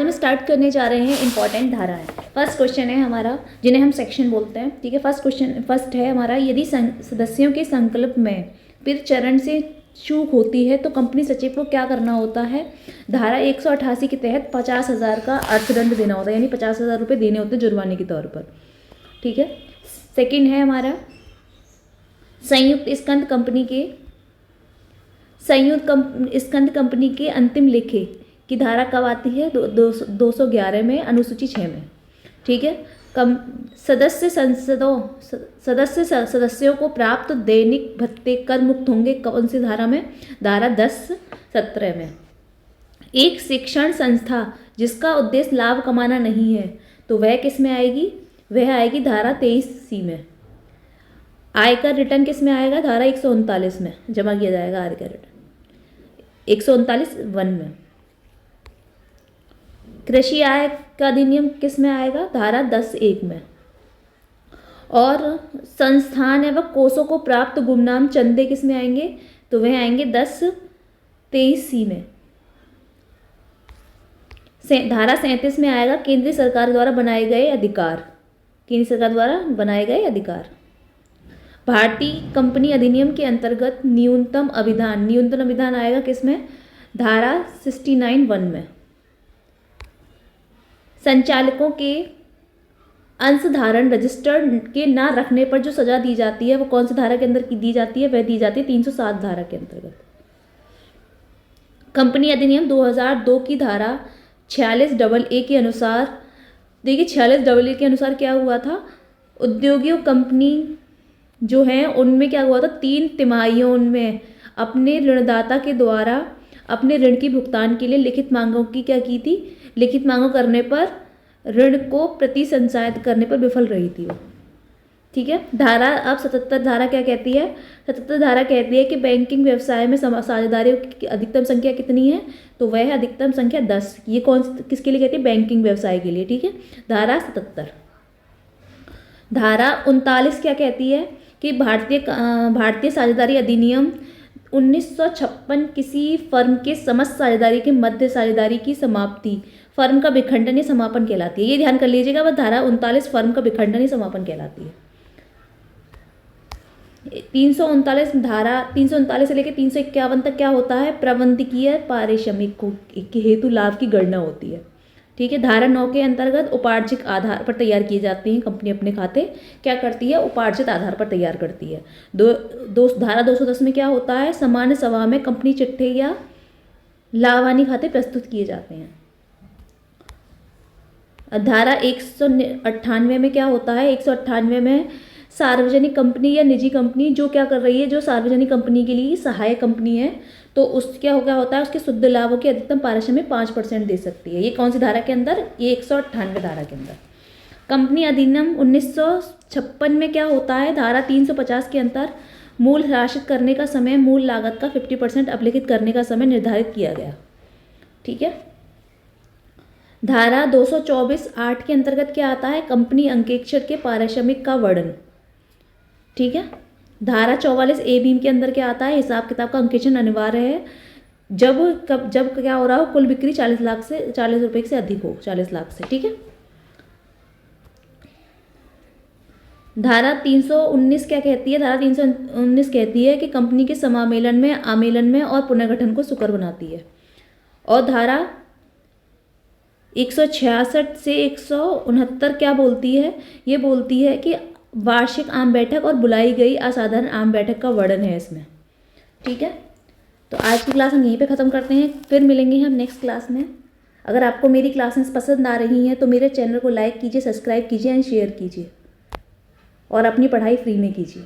हम स्टार्ट करने जा रहे हैं इंपॉर्टेंट धाराएं। फर्स्ट क्वेश्चन है हमारा, जिन्हें हम सेक्शन बोलते हैं। ठीक है, फर्स्ट है हमारा, यदि सदस्यों के संकल्प में फिर चरण से चूक होती है तो कंपनी सचिव को क्या करना होता है। धारा 188 के तहत 50,000 का अर्थदंड देना होता है, यानी 50,000 रुपये देने होते हैं जुर्माने के तौर पर। ठीक है, सेकंड है हमारा, संयुक्त स्कंद कंपनी के अंतिम लेखे की धारा कब आती है। 211 में, अनुसूची 6 में। ठीक है, सदस्यों को प्राप्त दैनिक भत्ते कर मुक्त होंगे कौन सी धारा में। धारा 10-17 में। एक शिक्षण संस्था जिसका उद्देश्य लाभ कमाना नहीं है तो वह किस में आएगी, वह आएगी धारा 23C में। आयकर रिटर्न किस में आएगा, धारा 139 में जमा किया जाएगा आयकर रिटर्न, 139(1) में। कृषि आय का अधिनियम किस में आएगा, धारा 10(1) में। और संस्थान एवं कोषों को प्राप्त गुमनाम चंदे किस में आएंगे, तो वह आएंगे 10(23C में। धारा 37 में आएगा केंद्रीय सरकार द्वारा बनाए गए अधिकार। भारतीय कंपनी अधिनियम के अंतर्गत न्यूनतम अभिधान आएगा किसमें, धारा 69(1) में। संचालकों के अंशधारण रजिस्टर के ना रखने पर जो सजा दी जाती है वो कौन सी धारा के अंदर की दी जाती है, वह दी जाती है 307 धारा के अंतर्गत। कंपनी अधिनियम 2002 की धारा 46AA के अनुसार, देखिए 46AA के अनुसार क्या हुआ था, औद्योगिक कंपनी जो है उनमें क्या हुआ था, 3 तिमाहियों में अपने ऋणदाता के द्वारा अपने ऋण की भुगतान के लिए लिखित मांगों की क्या की थी, लिखित मांगों करने पर ऋण को प्रति संचायित करने पर विफल रही थी वो। ठीक है, धारा अब 77 धारा क्या कहती है, 77 धारा कहती है कि बैंकिंग व्यवसाय में साझेदारियों की अधिकतम संख्या कितनी है, तो वह है अधिकतम संख्या 10। ये किसके लिए कहती है, बैंकिंग व्यवसाय के लिए। ठीक है, धारा 77। धारा 39 क्या कहती है कि भारतीय साझेदारी अधिनियम 1956 किसी फर्म के समस्त साझेदारी के मध्य साझेदारी की समाप्ति फर्म का विखंडन या समापन कहलाती है। ये ध्यान कर लीजिएगा, वह धारा 39 फर्म का विखंडन या समापन कहलाती है। 339 धारा 339 से लेकर 351 तक क्या होता है, प्रबंधकीय पारिश्रमिक के हेतु लाभ की गणना होती है। ठीक है, धारा 9 के अंतर्गत उपार्जित आधार पर तैयार किए जाते हैं। कंपनी अपने खाते क्या करती है, उपार्जित आधार पर तैयार करती है। धारा 210 में क्या होता है, सामान्य सभा में कंपनी चिट्ठे या लाभ हानि खाते प्रस्तुत किए जाते हैं। धारा 198 में क्या होता है, 198 में सार्वजनिक कंपनी या निजी कंपनी जो क्या कर रही है, जो सार्वजनिक कंपनी के लिए सहायक कंपनी है, तो उस क्या होता है, उसके शुद्ध लाभों की अधिकतम पारिश्रमिक 5% दे सकती है। ये कौन सी धारा के अंदर, ये 198 धारा के अंदर। कंपनी अधिनियम 1956 में क्या होता है, धारा 350 के अंतर मूल हस्तांतरित करने का समय मूल लागत का 50% अभिलिखित करने का समय निर्धारित किया गया। ठीक है, धारा 224(8) के अंतर्गत क्या आता है, कंपनी अंकेक्षर के पारिश्रमिक का वर्णन। ठीक है, धारा 44A के अंदर क्या आता है, हिसाब किताब का अंकेक्षण अनिवार्य है जब क्या हो रहा हो, कुल बिक्री 40 रुपये से अधिक हो, 40 लाख से। ठीक है, धारा 319 क्या कहती है, धारा 319 कहती है कि कंपनी के आमेलन में और पुनर्गठन को सुकर बनाती है। और धारा 166 से 169 क्या बोलती है, ये बोलती है कि वार्षिक आम बैठक और बुलाई गई असाधारण आम बैठक का वर्णन है इसमें। ठीक है, तो आज की क्लास हम यहीं पे ख़त्म करते हैं, फिर मिलेंगे हम नेक्स्ट क्लास में। अगर आपको मेरी क्लासेस पसंद आ रही हैं तो मेरे चैनल को लाइक कीजिए, सब्सक्राइब कीजिए एंड शेयर कीजिए और अपनी पढ़ाई फ्री में कीजिए।